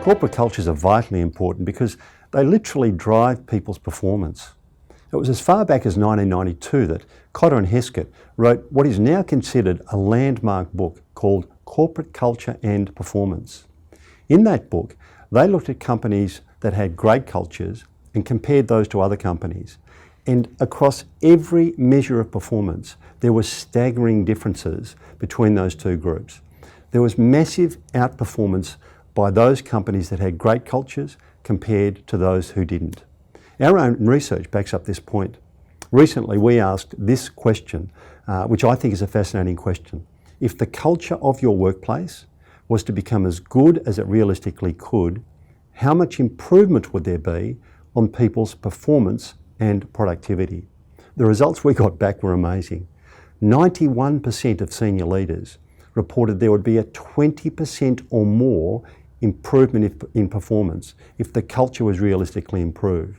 Corporate cultures are vitally important because they literally drive people's performance. It was as far back as 1992 that Cotter and Heskett wrote what is now considered a landmark book called Corporate Culture and Performance. In that book, they looked at companies that had great cultures and compared those to other companies. And across every measure of performance, there were staggering differences between those two groups. There was massive outperformance by those companies that had great cultures compared to those who didn't. Our own research backs up this point. Recently, we asked this question, which I think is a fascinating question. If the culture of your workplace was to become as good as it realistically could, how much improvement would there be on people's performance and productivity? The results we got back were amazing. 91% of senior leaders reported there would be a 20% or more improvement in performance if the culture was realistically improved.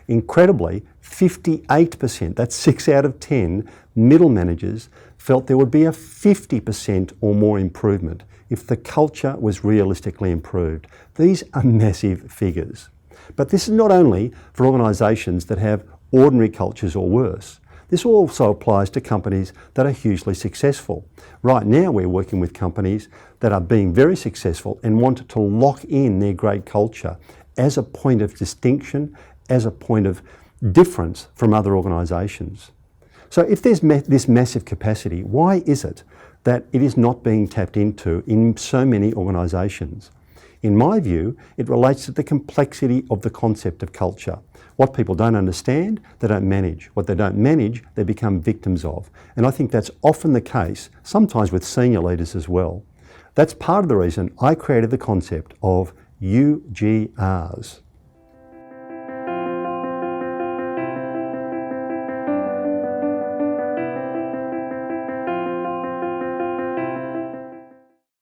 Incredibly, 58%, that's 6 out of 10, middle managers felt there would be a 50% or more improvement if the culture was realistically improved. These are massive figures. But this is not only for organisations that have ordinary cultures or worse. This also applies to companies that are hugely successful. Right now we're working with companies that are being very successful and want to lock in their great culture as a point of distinction, as a point of difference from other organisations. So if there's this massive capacity, why is it that it is not being tapped into in so many organisations? In my view, it relates to the complexity of the concept of culture. What people don't understand, they don't manage. What they don't manage, they become victims of. And I think that's often the case, sometimes with senior leaders as well. That's part of the reason I created the concept of UGRs.